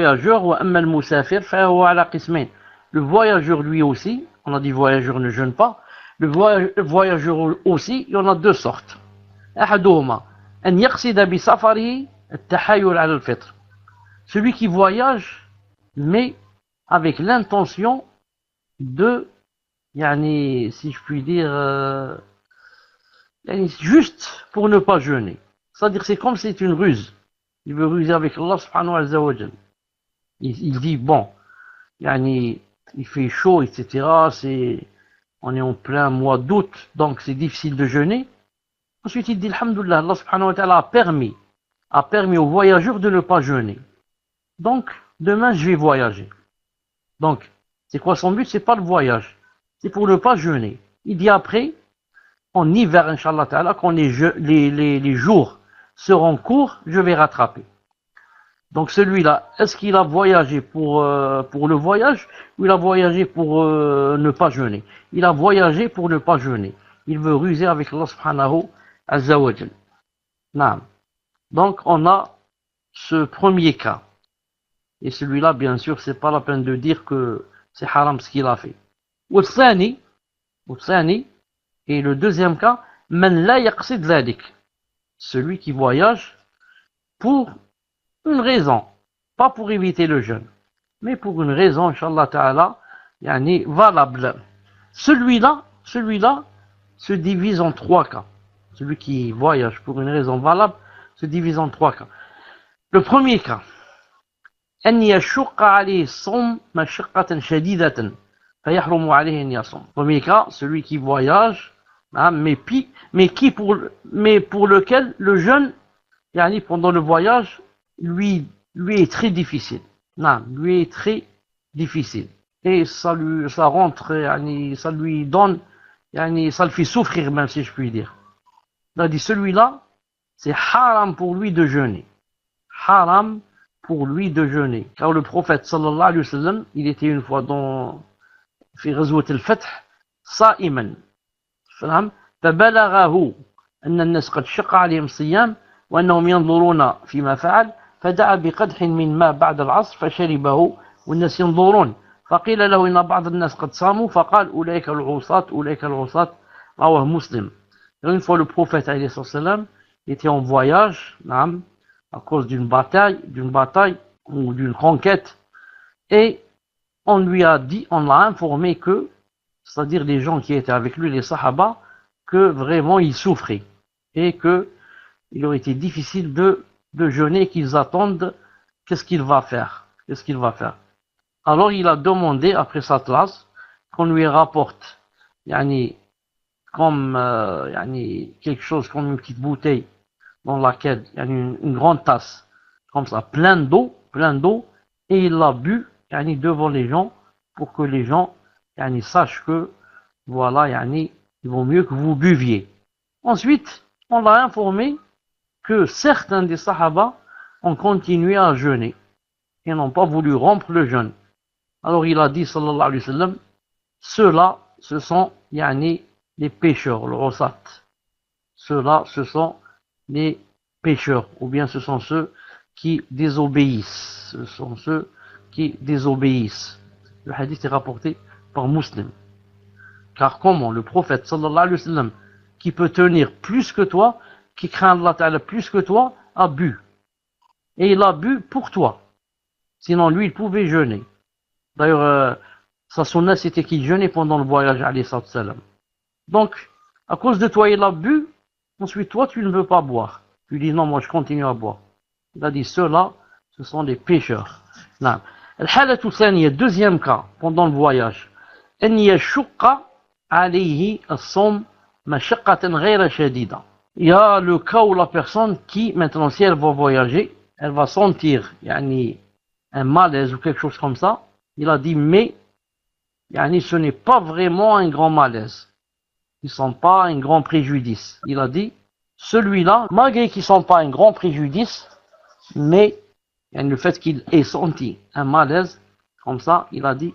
voyageur, وأما المسافر فهو على قسمين. Le voyageur lui aussi, on a dit voyageur ne jeûne pas, le voyageur aussi, il y en a deux sortes. أحدهما أن يقصد بسفره التحايل على الفطر. Celui qui voyage, mais avec l'intention de, si je puis dire, juste pour ne pas jeûner. C'est-à-dire c'est comme si c'est une ruse. Il veut ruser avec Allah subhanahu wa ta'ala. Il dit, bon, il fait chaud, etc. On est en plein mois d'août, donc c'est difficile de jeûner. Ensuite, il dit, alhamdoulilah, Allah subhanahu wa ta'ala a permis aux voyageurs de ne pas jeûner. Donc, demain, je vais voyager. Donc, c'est quoi son but? C'est pas le voyage. C'est pour ne pas jeûner. Il dit après, en hiver, Inch'Allah ta'ala, quand les jours seront courts, je vais rattraper. Donc celui-là, est-ce qu'il a voyagé pour le voyage ou il a voyagé pour ne pas jeûner? Il a voyagé pour ne pas jeûner. Il veut ruser avec Allah subhanahu azza wa jal. Naam. Donc on a ce premier cas. Et celui-là, bien sûr, c'est pas la peine de dire que c'est haram ce qu'il a fait. والثاني, et le deuxième cas, من لا يقصد ذلك. Celui qui voyage pour une raison, pas pour éviter le jeûne, mais pour une raison, Inch'Allah Ta'ala, valable. Celui-là se divise en trois cas. Celui qui voyage pour une raison valable se divise en trois cas. Le premier cas, أن يشق عليه الصوم مشقة شديدة فيحرم عليه أن يصوم. Premier cas, celui qui voyage, mais pour lequel le jeûne, pendant le voyage, lui est très difficile. Lui est très difficile. Et ça rentre, ça lui donne, ça le fait souffrir même si je puis dire. Il a dit celui-là, c'est haram pour lui de jeûner. Haram pour lui de jeûner. Car le prophète sallallahu alayhi wa sallam, il était une fois dans في غزوة الفتح صائما. فبلغه أن الناس قد شق عليهم الصيام وأنهم ينظرون فيما فعل فدعا بقدح من ماء بعد العصر فشربه والناس ينظرون فقيل له إن بعض الناس قد صاموا فقال أولئك العصاة رواه مسلم. Une fois le prophète alayhi salam était en voyage à cause d'une bataille ou d'une conquête et on lui a dit, on l'a informé que, c'est-à-dire les gens qui étaient avec lui, les sahaba, que vraiment ils souffraient et que il aurait été difficile de jeûner, qu'ils attendent qu'est-ce qu'il va faire. Alors il a demandé après sa classe qu'on lui rapporte comme quelque chose comme une petite bouteille dans laquelle il y a une grande tasse comme ça, plein d'eau et il l'a bu devant les gens pour que les gens sachent que voilà il vaut mieux que vous buviez. Ensuite on l'a informé que certains des sahaba ont continué à jeûner et n'ont pas voulu rompre le jeûne. Alors il a dit sallallahu alayhi wa sallam, ceux-là ce sont les pécheurs, le rosat. Ceux-là ce sont les pécheurs, ou bien ce sont ceux qui désobéissent. Le hadith est rapporté par Muslim. Car comment le prophète sallallahu alayhi wa sallam, qui peut tenir plus que toi, qui craint Allah Ta'ala plus que toi, a bu. Et il a bu pour toi. Sinon lui il pouvait jeûner. D'ailleurs sa sunna c'était qu'il jeûnait pendant le voyage alayhi salam. Donc à cause de toi il a bu, ensuite toi tu ne veux pas boire. Tu dis non, moi je continue à boire. Il a dit ceux-là ce sont des pécheurs. Non. الحالة الثانية, deuxième cas pendant le voyage, أن يشق عليه الصوم مشقة غير شديدة. Il y a le cas où la personne qui, maintenant si elle va voyager, elle va sentir un malaise ou quelque chose comme ça. Il a dit mais ce n'est pas vraiment un grand malaise. Ils ne sont pas un grand préjudice. Il a dit celui-là, malgré qu'ils ne sont pas un grand préjudice, mais le fait qu'il ait senti un malaise, comme ça, il a dit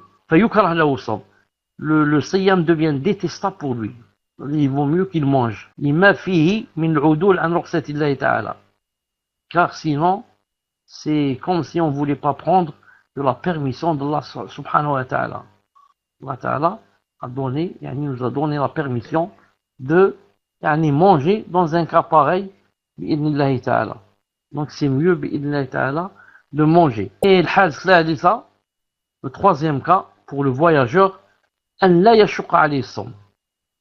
le siyam devient détestable pour lui. Il vaut mieux qu'il mange. Car sinon, c'est comme si on ne voulait pas prendre de la permission d'Allah subhanahu wa ta'ala. Allah ta'ala a donné, nous a donné la permission de manger dans un cas pareil, bi'idnillahi ta'ala. Donc c'est mieux, bi'idnillahi ta'ala, de manger. Et le hadith là dit ça, le troisième cas, pour le voyageur, an la yashuqqa alayhi as-sawm.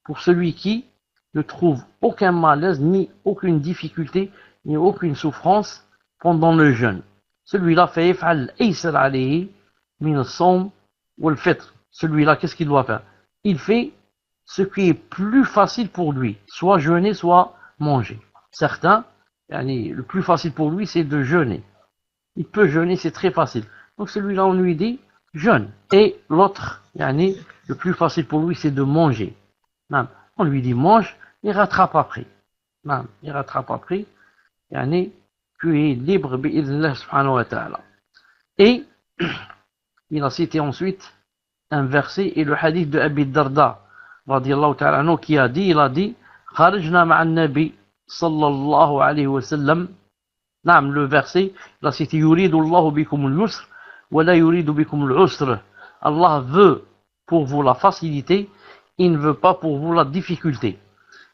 Pour celui qui ne trouve aucun malaise, ni aucune difficulté, ni aucune souffrance pendant le jeûne. Celui-là fait yaf'al aysar alayhi min as-sawm wal fitr. Celui-là, qu'est-ce qu'il doit faire? Il fait ce qui est plus facile pour lui, soit jeûner, soit manger. Certains, le plus facile pour lui, c'est de jeûner. Il peut jeûner, c'est très facile. Donc celui-là, on lui dit jeûne. Et l'autre, le plus facile pour lui, c'est de manger. On lui dit mange, il rattrape après. Il rattrape après. Tu es libre, bi'idhnillah subhanahu wa ta'ala. Et il a cité ensuite un verset et le hadith de Abi Darda, radiyallahu ta'ala anhu, qui a dit, il a dit, kharajna ma'an nabi, sallallahu alayhi wa sallam. Le verset, il a cité, yuridu Allahu bikum al-yusr, wa la yuridu bikum al-usr. Allah veut pour vous la facilité, il ne veut pas pour vous la difficulté.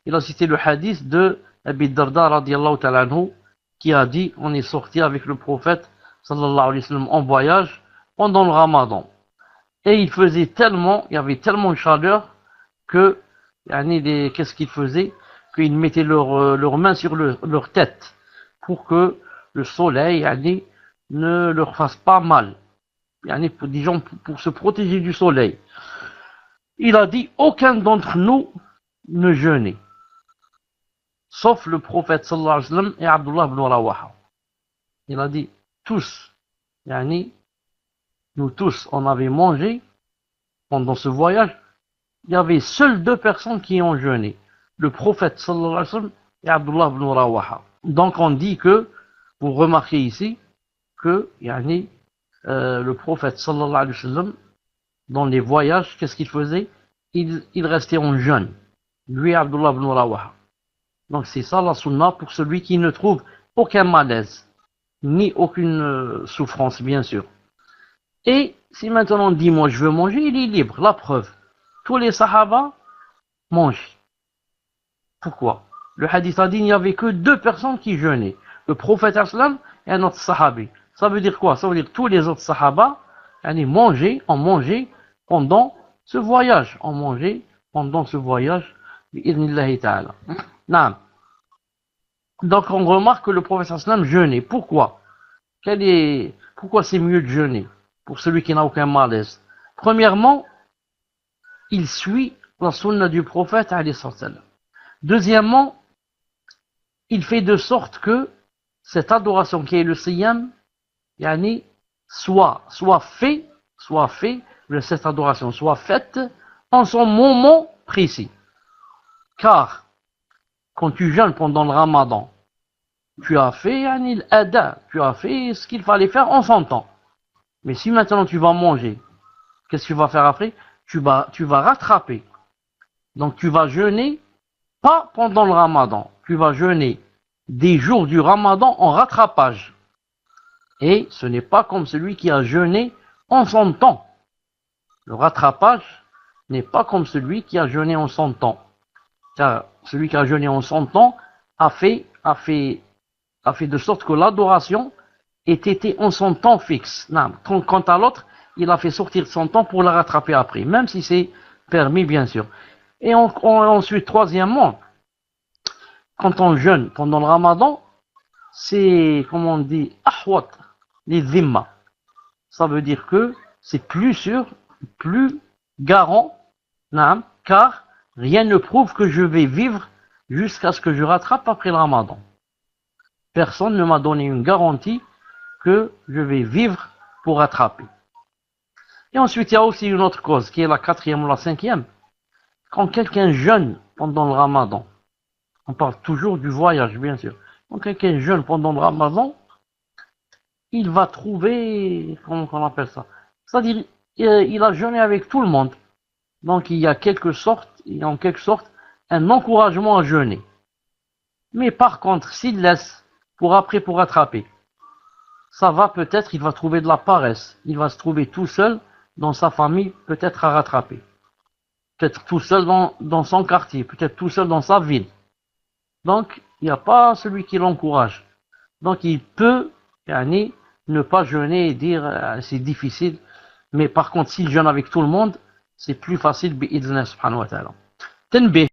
Il a cité le hadith de Abi Darda, radiyallahu ta'ala anhu, qui a dit, on est sorti avec le prophète, sallallahu alayhi wa sallam, en voyage, pendant le ramadan. Et il faisait tellement, il y avait tellement de chaleur que, qu'est-ce qu'ils faisaient? Qu'ils mettaient leurs mains sur leur tête pour que le soleil, ne leur fasse pas mal. Disons, pour se protéger du soleil. Il a dit, aucun d'entre nous ne jeûnait. Sauf le prophète sallallahu alayhi wa sallam et Abdullah ibn Rawaha. Il a dit, tous, nous tous, on avait mangé pendant ce voyage. Il y avait seules deux personnes qui ont jeûné. Le prophète sallallahu alayhi wa sallam et Abdullah ibn Rawaha. Donc on dit que, vous remarquez ici, que le prophète sallallahu alayhi wa sallam, dans les voyages, qu'est-ce qu'il faisait? Il restait en jeûne. Lui et Abdullah ibn Rawaha. Donc c'est ça la sunna pour celui qui ne trouve aucun malaise, ni aucune souffrance, bien sûr. Et si maintenant on dit, moi je veux manger, il est libre. La preuve, tous les sahaba mangent. Pourquoi? Le hadith a dit, il n'y avait que deux personnes qui jeûnaient. Le prophète aslam et un autre sahabi. Ça veut dire quoi? Ça veut dire que tous les autres sahaba ont mangé pendant ce voyage. On mangeait pendant ce voyage, bi'idhnillahi ta'ala. Donc on remarque que le prophète aslam jeûnait. Pourquoi? Pourquoi c'est mieux de jeûner pour celui qui n'a aucun malaise? Premièrement, il suit la sunna du prophète alayhi salam. Deuxièmement, il fait de sorte que cette adoration qui est le siyam, soit fait, cette adoration soit faite en son moment précis. Car, quand tu jeûnes pendant le ramadan, tu as fait l'ada, tu as fait ce qu'il fallait faire en son temps. Mais si maintenant tu vas manger, qu'est-ce que tu vas faire après? Tu vas rattraper. Donc tu vas jeûner, pas pendant le ramadan, tu vas jeûner des jours du ramadan en rattrapage. Et ce n'est pas comme celui qui a jeûné en son temps. Le rattrapage n'est pas comme celui qui a jeûné en son temps. Car celui qui a jeûné en son temps a fait de sorte que l'adoration ait été en son temps fixe. Non. Quant à l'autre, il a fait sortir son temps pour la rattraper après, même si c'est permis bien sûr. Et ensuite, troisièmement, quand on jeûne pendant le ramadan, c'est, comme on dit, ahwat, les dhimma. Ça veut dire que c'est plus sûr, plus garant, car rien ne prouve que je vais vivre jusqu'à ce que je rattrape après le ramadan. Personne ne m'a donné une garantie que je vais vivre pour rattraper. Et ensuite, il y a aussi une autre cause, qui est la quatrième ou la cinquième. Quand quelqu'un jeûne pendant le ramadan, on parle toujours du voyage, bien sûr. Quand quelqu'un jeûne pendant le ramadan, il va trouver, comment on appelle ça? C'est-à-dire, il a jeûné avec tout le monde. Donc, il y a en quelque sorte un encouragement à jeûner. Mais par contre, s'il laisse pour rattraper, ça va peut-être, il va trouver de la paresse. Il va se trouver tout seul dans sa famille, peut-être à rattraper. Peut-être tout seul dans son quartier, peut-être tout seul dans sa ville. Donc, il n'y a pas celui qui l'encourage. Donc, il peut, yani, ne pas jeûner et dire c'est difficile. Mais par contre, s'il jeûne avec tout le monde, c'est plus facile, bi'idhnillah subhanahu wa ta'ala. تنبيه